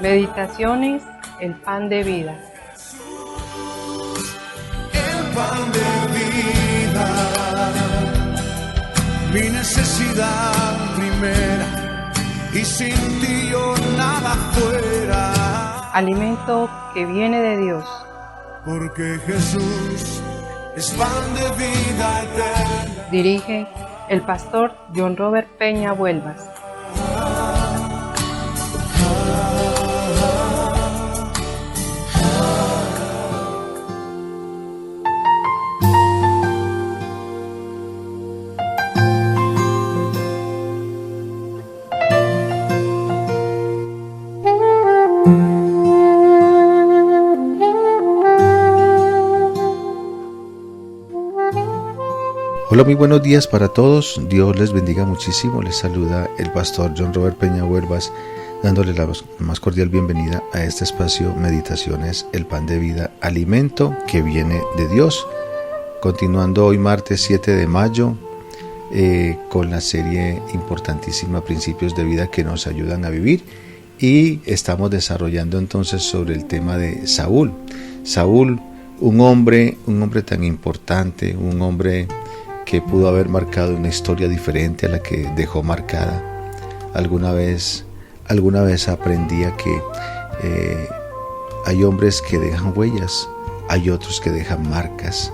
Meditaciones, el pan de vida. El pan de vida, mi necesidad primera, y sin ti yo nada fuera. Alimento que viene de Dios. Porque Jesús es pan de vida eterna. Dirige el pastor John Robert Peña Vuelvas. Hola, muy buenos días para todos. Dios les bendiga muchísimo. Les saluda el pastor John Robert Peña Vuelvas, dándole la más cordial bienvenida a este espacio Meditaciones, el pan de vida, alimento que viene de Dios. Continuando hoy martes 7 de mayo con la serie importantísima Principios de Vida que nos ayudan a vivir, y estamos desarrollando entonces sobre el tema de Saúl. Saúl, un hombre tan importante, un hombre que pudo haber marcado una historia diferente a la que dejó marcada. Alguna vez aprendí a que hay hombres que dejan huellas, hay otros que dejan marcas.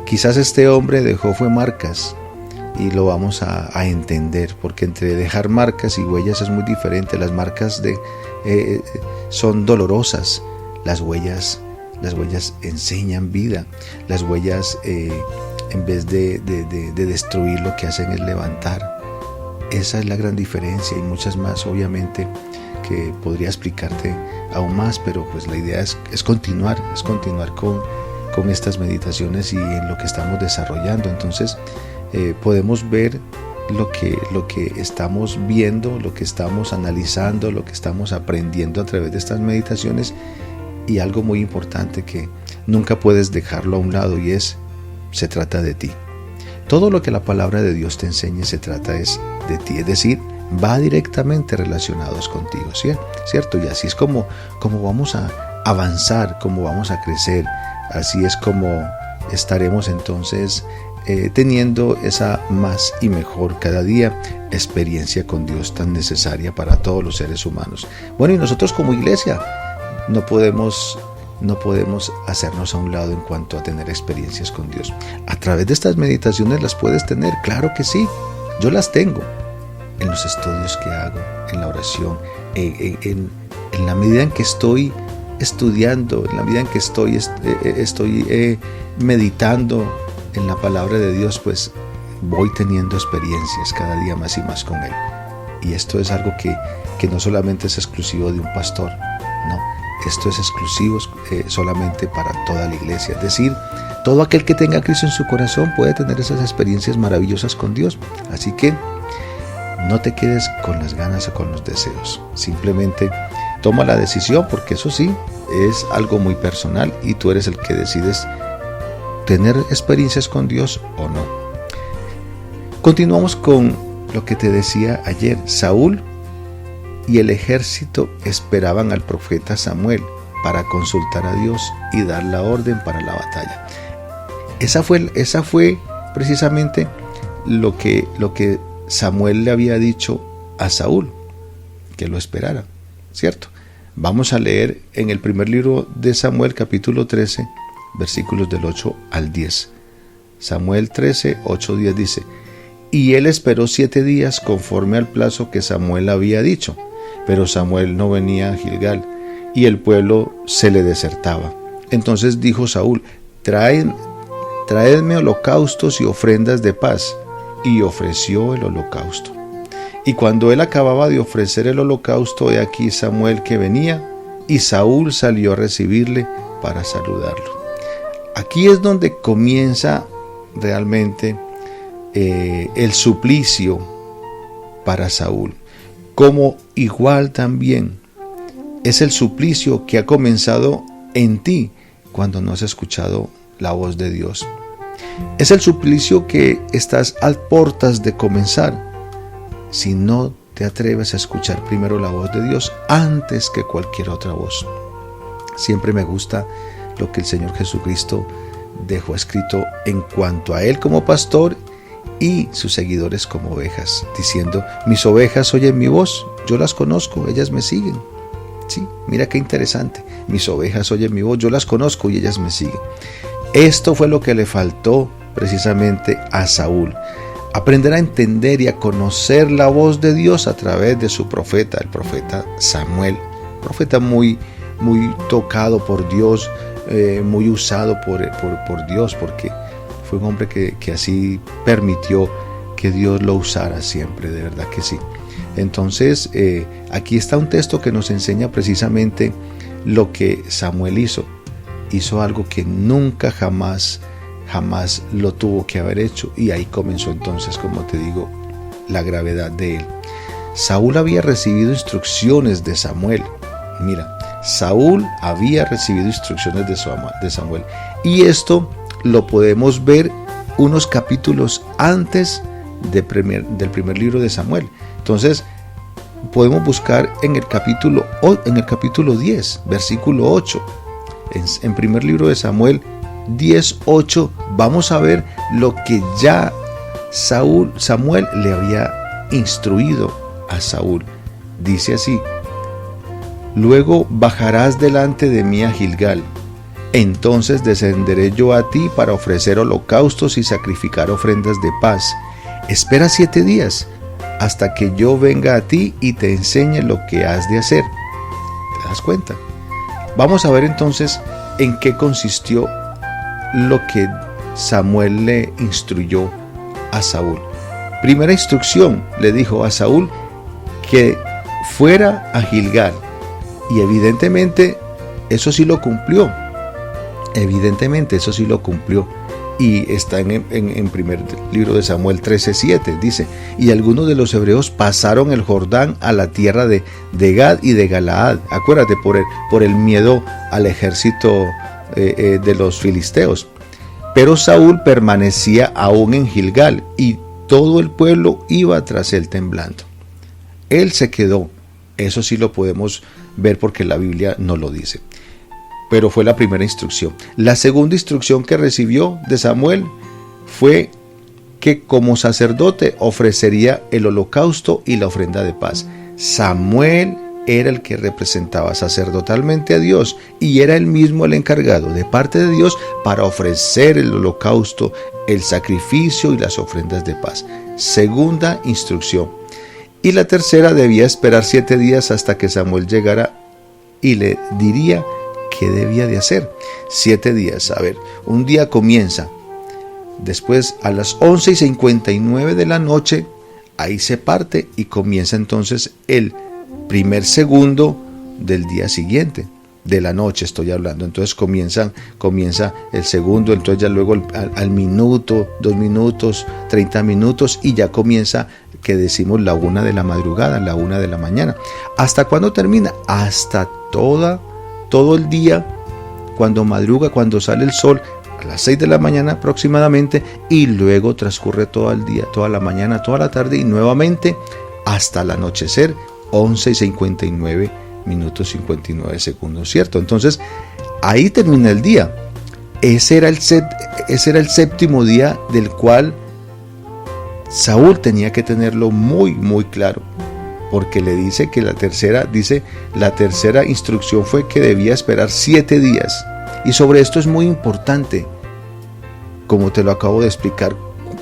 Quizás este hombre fue marcas, y lo vamos a entender, porque entre dejar marcas y huellas es muy diferente. Las marcas son dolorosas, las huellas enseñan vida. Las huellas en vez de destruir, lo que hacen es levantar. Esa es la gran diferencia, y muchas más obviamente que podría explicarte aún más, pero pues la idea es continuar con estas meditaciones y en lo que estamos desarrollando. Entonces podemos ver lo que estamos viendo, lo que estamos analizando, lo que estamos aprendiendo a través de estas meditaciones, y algo muy importante que nunca puedes dejarlo a un lado, y se trata de ti. Todo lo que la palabra de Dios te enseñe se trata de ti, es decir, va directamente relacionados contigo, ¿cierto? Y así es como vamos a avanzar, como vamos a crecer. Así es como estaremos entonces teniendo esa más y mejor cada día experiencia con Dios tan necesaria para todos los seres humanos. Bueno, y nosotros como iglesia no podemos hacernos a un lado en cuanto a tener experiencias con Dios. A través de estas meditaciones las puedes tener, claro que sí. Yo las tengo en los estudios que hago, en la oración, en la medida en que estoy estudiando, en la medida en que estoy meditando en la palabra de Dios, pues voy teniendo experiencias cada día más y más con Él. Y esto es algo que no solamente es exclusivo de un pastor, no. Esto es exclusivo solamente para toda la iglesia. Es decir, todo aquel que tenga a Cristo en su corazón puede tener esas experiencias maravillosas con Dios. Así que no te quedes con las ganas o con los deseos. Simplemente toma la decisión, porque eso sí, es algo muy personal, y tú eres el que decides tener experiencias con Dios o no. Continuamos con lo que te decía ayer. Saúl y el ejército esperaban al profeta Samuel para consultar a Dios y dar la orden para la batalla. Esa fue precisamente lo que Samuel le había dicho a Saúl, que lo esperara, ¿cierto? Vamos a leer en el primer libro de Samuel, capítulo 13, versículos del 8 al 10. Samuel 13, 8, 10 dice: Y él esperó 7 días conforme al plazo que Samuel había dicho. Pero Samuel no venía a Gilgal, y el pueblo se le desertaba. Entonces dijo Saúl: Traedme holocaustos y ofrendas de paz. Y ofreció el holocausto. Y cuando él acababa de ofrecer el holocausto, he aquí Samuel que venía, y Saúl salió a recibirle para saludarlo. Aquí es donde comienza realmente el suplicio para Saúl. Como igual también es el suplicio que ha comenzado en ti cuando no has escuchado la voz de Dios. Es el suplicio que estás a puertas de comenzar si no te atreves a escuchar primero la voz de Dios antes que cualquier otra voz. Siempre me gusta lo que el Señor Jesucristo dejó escrito en cuanto a Él como pastor y sus seguidores como ovejas, diciendo: mis ovejas oyen mi voz, yo las conozco, ellas me siguen. Sí, mira qué interesante. Mis ovejas oyen mi voz, yo las conozco y ellas me siguen. Esto fue lo que le faltó precisamente a Saúl: aprender a entender y a conocer la voz de Dios a través de su profeta, el profeta Samuel, profeta muy tocado por Dios, muy usado por Dios, porque fue un hombre que así permitió que Dios lo usara siempre, de verdad que sí. Entonces, aquí está un texto que nos enseña precisamente lo que Samuel hizo. Hizo algo que nunca jamás lo tuvo que haber hecho, y ahí comenzó entonces, como te digo, la gravedad de él. Saúl había recibido instrucciones de Samuel. Mira, Saúl había recibido instrucciones de Samuel, y esto lo podemos ver unos capítulos antes del primer libro de Samuel. Entonces podemos buscar en el capítulo 10, versículo 8. En primer libro de Samuel 10:8 vamos a ver lo que ya Samuel le había instruido a Saúl. Dice así: luego bajarás delante de mí a Gilgal, entonces descenderé yo a ti para ofrecer holocaustos y sacrificar ofrendas de paz. Espera 7 días hasta que yo venga a ti y te enseñe lo que has de hacer. ¿Te das cuenta? Vamos a ver entonces en qué consistió lo que Samuel le instruyó a Saúl. Primera instrucción, le dijo a Saúl que fuera a Gilgal, y evidentemente eso sí lo cumplió. Y está en primer libro de Samuel 13:7, dice: y algunos de los hebreos pasaron el Jordán a la tierra de Gad y de Galaad. Acuérdate, por el miedo al ejército de los filisteos. Pero Saúl permanecía aún en Gilgal, y todo el pueblo iba tras él temblando. Él se quedó. Eso sí lo podemos ver porque la Biblia no lo dice. Pero fue la primera instrucción. La segunda instrucción que recibió de Samuel fue que como sacerdote ofrecería el holocausto y la ofrenda de paz. Samuel era el que representaba sacerdotalmente a Dios, y era él mismo el encargado de parte de Dios para ofrecer el holocausto, el sacrificio y las ofrendas de paz. Segunda instrucción. Y la tercera: debía esperar 7 días hasta que Samuel llegara y le diría qué debía de hacer. 7 días. A ver, un día comienza. Después, a las 11:59 de la noche, ahí se parte y comienza entonces el primer segundo del día siguiente, de la noche estoy hablando. Entonces comienza el segundo, entonces ya luego al minuto, 2 minutos, 30 minutos, y ya comienza, que decimos, la 1 de la madrugada, la 1 de la mañana. ¿Hasta cuándo termina? Hasta todo el día, cuando madruga, cuando sale el sol, a las 6 de la mañana aproximadamente, y luego transcurre todo el día, toda la mañana, toda la tarde, y nuevamente hasta el anochecer, 11:59 minutos 59 segundos, ¿cierto? Entonces ahí termina el día. Ese era el séptimo día, del cual Saúl tenía que tenerlo muy claro, porque le dice que la tercera instrucción fue que debía esperar 7 días. Y sobre esto es muy importante, como te lo acabo de explicar,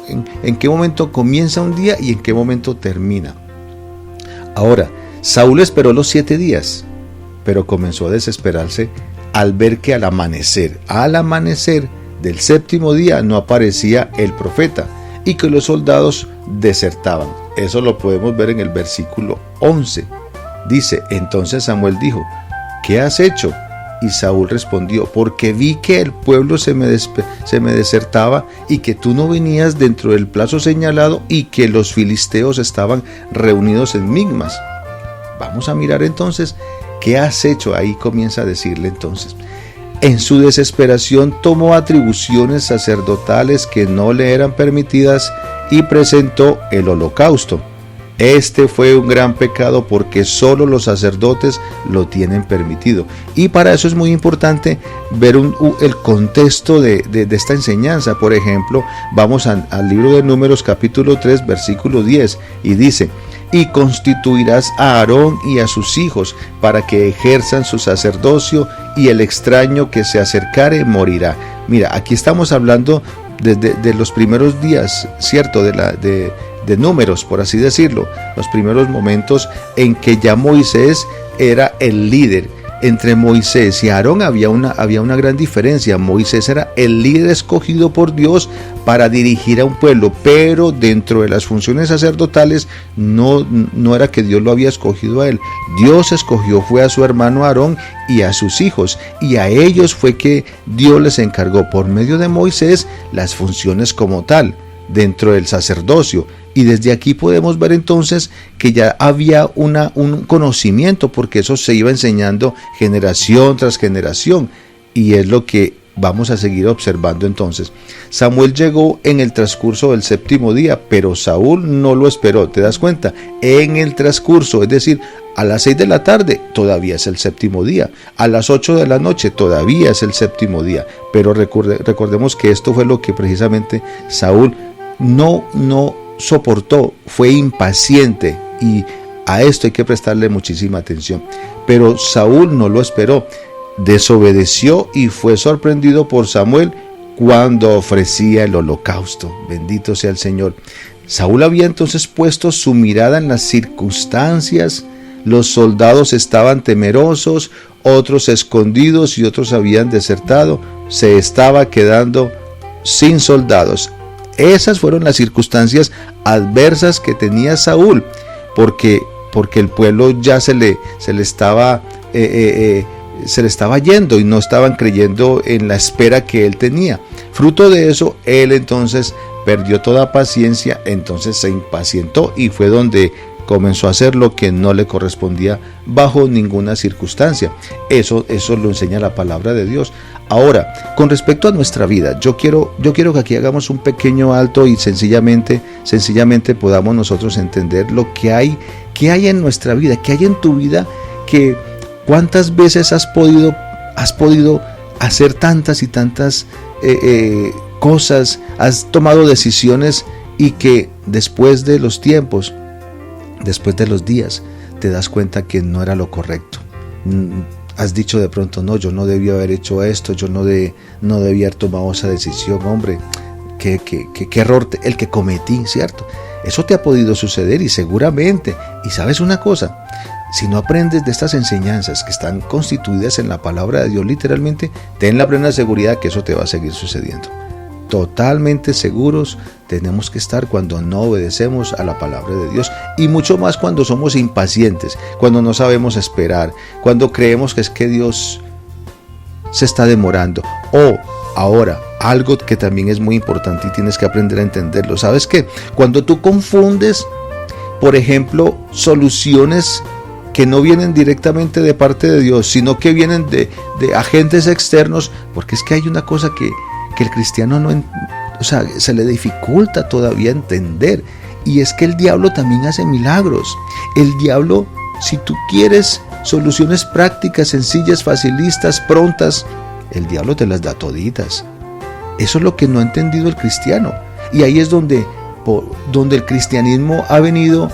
en qué momento comienza un día y en qué momento termina. Ahora, Saúl esperó los 7 días, pero comenzó a desesperarse al ver que al amanecer del séptimo día no aparecía el profeta, y que los soldados desertaban. Eso lo podemos ver en el versículo 11. Dice: entonces Samuel dijo: ¿qué has hecho? Y Saúl respondió: porque vi que el pueblo se me desertaba, y que tú no venías dentro del plazo señalado, y que los filisteos estaban reunidos en Migmas. Vamos a mirar entonces qué has hecho. Ahí comienza a decirle entonces. En su desesperación tomó atribuciones sacerdotales que no le eran permitidas y presentó el holocausto. Este fue un gran pecado porque solo los sacerdotes lo tienen permitido. Y para eso es muy importante ver el contexto de esta enseñanza. Por ejemplo, vamos al libro de Números capítulo 3 versículo 10 y dice: y constituirás a Aarón y a sus hijos para que ejerzan su sacerdocio, y el extraño que se acercare morirá. Mira, aquí estamos hablando de los primeros días, ¿cierto? De Números, por así decirlo, los primeros momentos en que ya Moisés era el líder. Entre Moisés y Aarón había una gran diferencia. Moisés era el líder escogido por Dios para dirigir a un pueblo, pero dentro de las funciones sacerdotales no era que Dios lo había escogido a él. Dios escogió fue a su hermano Aarón y a sus hijos, y a ellos fue que Dios les encargó por medio de Moisés las funciones como tal dentro del sacerdocio. Y desde aquí podemos ver entonces que ya había un conocimiento, porque eso se iba enseñando generación tras generación, y es lo que vamos a seguir observando entonces. Samuel llegó en el transcurso del 7º día, pero Saúl no lo esperó. ¿Te das cuenta? En el transcurso, es decir, a las 6 de la tarde todavía es el 7º día, a las 8 de la noche todavía es el 7º día, pero recordemos que esto fue lo que precisamente Saúl no soportó, fue impaciente, y a esto hay que prestarle muchísima atención. Pero Saúl no lo esperó, desobedeció y fue sorprendido por Samuel cuando ofrecía el holocausto. Bendito sea el Señor. Saúl había entonces puesto su mirada en las circunstancias. Los soldados estaban temerosos, otros escondidos y otros habían desertado. Se estaba quedando sin soldados. Esas fueron las circunstancias adversas que tenía Saúl, porque el pueblo ya se le estaba yendo y no estaban creyendo en la espera que él tenía. Fruto de eso, él entonces perdió toda paciencia, entonces se impacientó y fue donde comenzó a hacer lo que no le correspondía bajo ninguna circunstancia. Eso lo enseña la palabra de Dios. Ahora, con respecto a nuestra vida, yo quiero que aquí hagamos un pequeño alto y sencillamente podamos nosotros entender lo que hay en nuestra vida, que hay en tu vida, que cuántas veces has podido hacer tantas y tantas cosas, has tomado decisiones, y que después de los tiempos, después de los días, te das cuenta que no era lo correcto. Has dicho de pronto: no, yo no debía haber hecho esto, yo no debía haber tomado esa decisión, hombre, qué error el que cometí, ¿cierto? Eso te ha podido suceder, y seguramente, y sabes una cosa, si no aprendes de estas enseñanzas que están constituidas en la palabra de Dios literalmente, ten la plena seguridad que eso te va a seguir sucediendo. Totalmente seguros tenemos que estar cuando no obedecemos a la palabra de Dios, y mucho más cuando somos impacientes, cuando no sabemos esperar, cuando creemos que es que Dios se está demorando. O ahora, algo que también es muy importante y tienes que aprender a entenderlo. ¿Sabes qué? Cuando tú confundes, por ejemplo, soluciones que no vienen directamente de parte de Dios, sino que vienen de agentes externos, porque es que hay una cosa que el cristiano se le dificulta todavía entender, y es que el diablo también hace milagros. El diablo, si tú quieres soluciones prácticas, sencillas, facilistas, prontas, el diablo te las da toditas. Eso es lo que no ha entendido el cristiano, y ahí es donde el cristianismo ha venido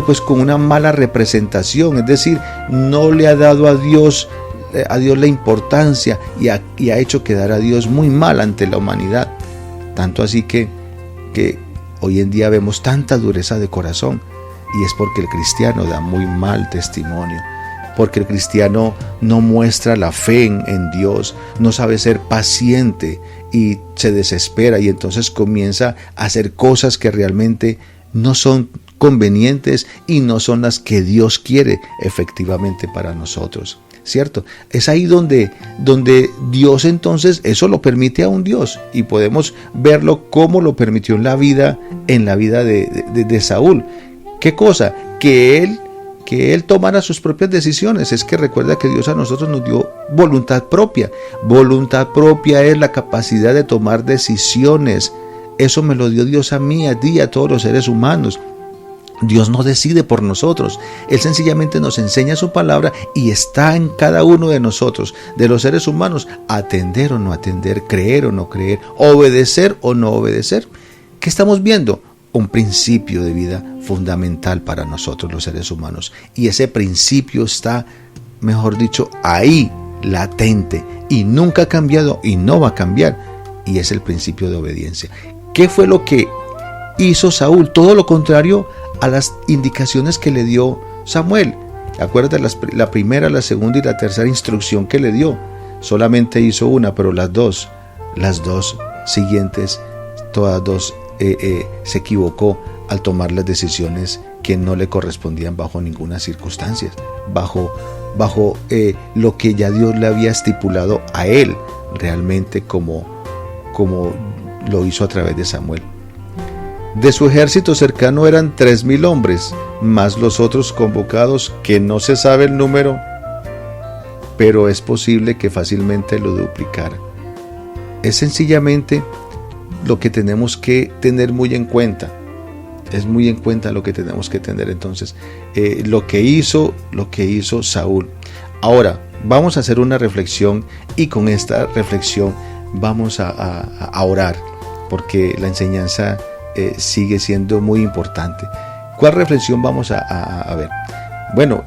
pues con una mala representación, es decir, no le ha dado a Dios la importancia, y ha hecho quedar a Dios muy mal ante la humanidad. Tanto así que hoy en día vemos tanta dureza de corazón, y es porque el cristiano da muy mal testimonio, porque el cristiano no muestra la fe en Dios, no sabe ser paciente y se desespera, y entonces comienza a hacer cosas que realmente no son convenientes y no son las que Dios quiere efectivamente para nosotros, ¿cierto? Es ahí donde Dios entonces eso lo permite a un Dios, y podemos verlo como lo permitió en la vida de Saúl. ¿Qué cosa? Que él tomara sus propias decisiones. Es que recuerda que Dios a nosotros nos dio voluntad propia. Voluntad propia es la capacidad de tomar decisiones. Eso me lo dio Dios a mí, a ti, a todos los seres humanos. Dios no decide por nosotros. Él sencillamente nos enseña su palabra y está en cada uno de nosotros, de los seres humanos, atender o no atender, creer o no creer, obedecer o no obedecer. ¿Qué estamos viendo? Un principio de vida fundamental para nosotros los seres humanos. Y ese principio está, mejor dicho, ahí, latente, y nunca ha cambiado y no va a cambiar. Y es el principio de obediencia. ¿Qué fue lo que hizo Saúl? Todo lo contrario a las indicaciones que le dio Samuel. Acuérdate, la primera, la segunda y la tercera instrucción que le dio. Solamente hizo una, pero las dos siguientes, todas dos, se equivocó al tomar las decisiones que no le correspondían bajo ninguna circunstancia, bajo lo que ya Dios le había estipulado a él, realmente como lo hizo a través de Samuel. De su ejército cercano eran 3,000 hombres, más los otros convocados, que no se sabe el número, pero es posible que fácilmente lo duplicara. Es sencillamente lo que tenemos que tener muy en cuenta. Es muy en cuenta lo que tenemos que tener entonces. Lo que hizo Saúl. Ahora, vamos a hacer una reflexión y con esta reflexión vamos a orar, porque la enseñanza sigue siendo muy importante. ¿Cuál reflexión vamos a ver? Bueno,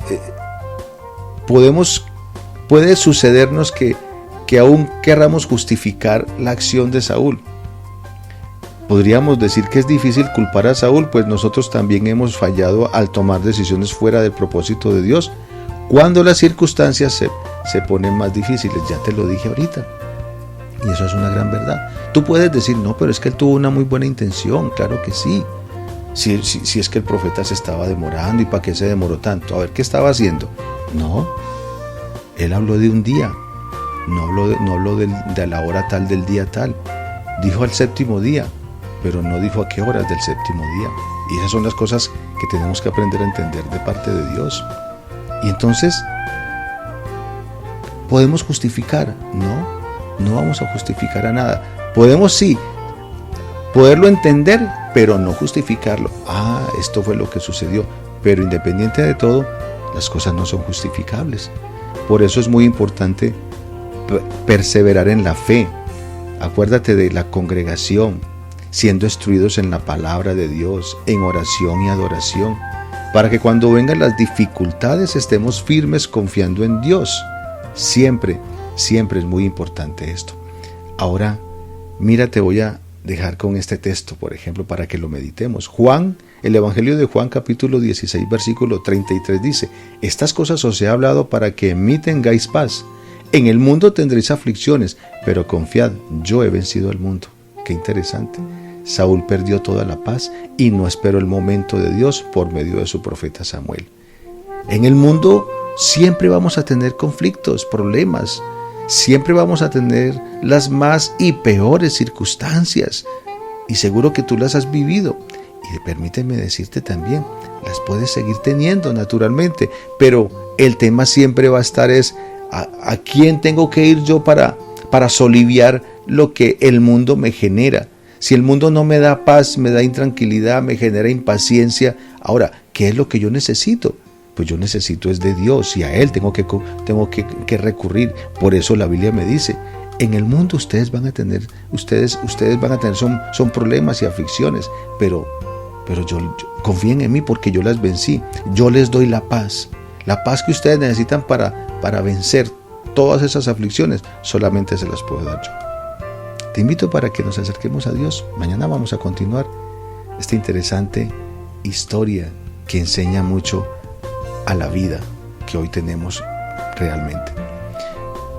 puede sucedernos que aún querramos justificar la acción de Saúl. Podríamos decir que es difícil culpar a Saúl, pues nosotros también hemos fallado al tomar decisiones fuera del propósito de Dios, cuando las circunstancias se ponen más difíciles. Ya te lo dije ahorita, y eso es una gran verdad. Tú puedes decir, no, pero es que él tuvo una muy buena intención. Claro que sí. Si es que el profeta se estaba demorando, ¿y para qué se demoró tanto? A ver, ¿qué estaba haciendo? No, él habló de un día, no habló de la hora tal del día tal. Dijo al séptimo día, pero no dijo a qué horas del séptimo día. Y esas son las cosas que tenemos que aprender a entender de parte de Dios. Y entonces, ¿podemos justificar? No vamos a justificar a nada. Podemos sí, poderlo entender, pero no justificarlo. Esto fue lo que sucedió. Pero independiente de todo, las cosas no son justificables. Por eso es muy importante perseverar en la fe. Acuérdate de la congregación, siendo instruidos en la palabra de Dios, en oración y adoración, para que cuando vengan las dificultades estemos firmes confiando en Dios. Siempre es muy importante esto. Ahora, mira, te voy a dejar con este texto, por ejemplo, para que lo meditemos. El Evangelio de Juan, capítulo 16, versículo 33 dice: estas cosas os he hablado para que en mí tengáis paz. En el mundo tendréis aflicciones, pero confiad, yo he vencido al mundo. Qué interesante. Saúl perdió toda la paz y no esperó el momento de Dios por medio de su profeta Samuel. En el mundo siempre vamos a tener conflictos, problemas. Siempre vamos a tener las más y peores circunstancias. Y seguro que tú las has vivido. Y permíteme decirte también, las puedes seguir teniendo naturalmente. Pero el tema siempre va a estar ¿a quién tengo que ir yo para soliviar lo que el mundo me genera? Si el mundo no me da paz, me da intranquilidad, me genera impaciencia. Ahora, ¿qué es lo que yo necesito? Pues yo necesito es de Dios, y a Él tengo que recurrir. Por eso la Biblia me dice, en el mundo ustedes van a tener son problemas y aflicciones, pero yo confíen en mí porque yo las vencí. Yo les doy la paz que ustedes necesitan para vencer todas esas aflicciones. Solamente se las puedo dar yo. Te invito para que nos acerquemos a Dios. Mañana vamos a continuar esta interesante historia que enseña mucho a la vida que hoy tenemos realmente.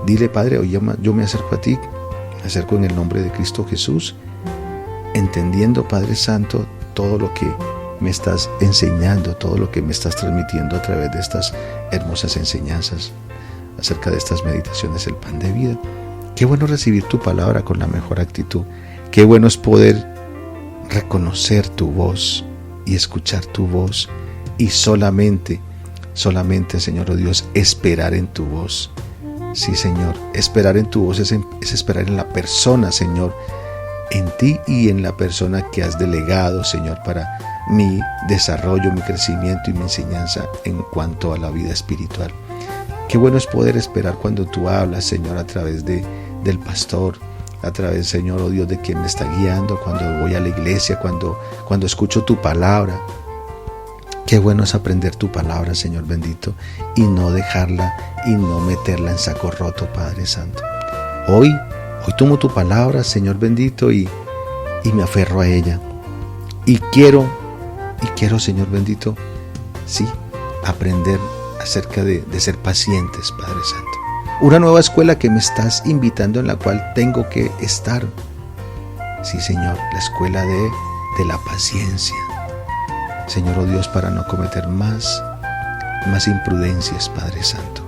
Dile, Padre, hoy yo me acerco a ti, me acerco en el nombre de Cristo Jesús, entendiendo, Padre Santo, todo lo que me estás enseñando, todo lo que me estás transmitiendo a través de estas hermosas enseñanzas acerca de estas meditaciones, el pan de vida. Qué bueno recibir tu palabra con la mejor actitud. Qué bueno es poder reconocer tu voz y escuchar tu voz, y solamente, Señor, oh Dios, esperar en tu voz. Sí, Señor, esperar en tu voz es esperar en la persona, Señor, en ti y en la persona que has delegado, Señor, para mi desarrollo, mi crecimiento y mi enseñanza en cuanto a la vida espiritual. Qué bueno es poder esperar cuando tú hablas, Señor, a través del pastor, a través, Señor, oh Dios, de quien me está guiando, cuando voy a la iglesia, cuando escucho tu palabra. Qué bueno es aprender tu palabra, Señor bendito, y no dejarla y no meterla en saco roto, Padre Santo. Hoy tomo tu palabra, Señor bendito, y me aferro a ella. Y quiero, Señor bendito, sí, aprender acerca de ser pacientes, Padre Santo. Una nueva escuela que me estás invitando, en la cual tengo que estar. Sí, Señor, la escuela de la paciencia. Señor, oh Dios, para no cometer más imprudencias, Padre Santo.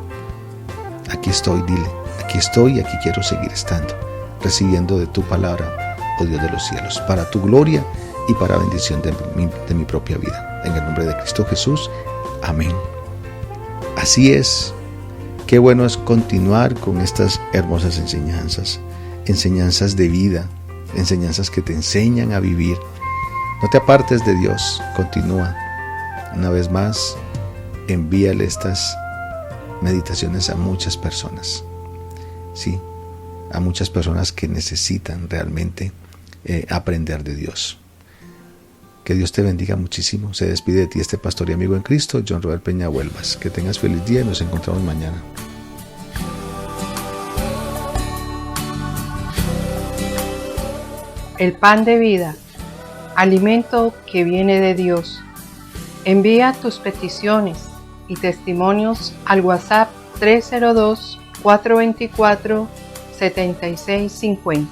Aquí estoy, dile, aquí estoy y aquí quiero seguir estando, recibiendo de tu palabra, oh Dios de los cielos, para tu gloria y para bendición de mi propia vida. En el nombre de Cristo Jesús, amén. Así es. Qué bueno es continuar con estas hermosas enseñanzas de vida, enseñanzas que te enseñan a vivir. No te apartes de Dios, continúa. Una vez más, envíale estas meditaciones a muchas personas. Sí, a muchas personas que necesitan realmente aprender de Dios. Que Dios te bendiga muchísimo. Se despide de ti este pastor y amigo en Cristo, John Robert Peña Huelvas. Que tengas feliz día y nos encontramos mañana. El pan de vida, alimento que viene de Dios. Envía tus peticiones y testimonios al WhatsApp 302-424-7650.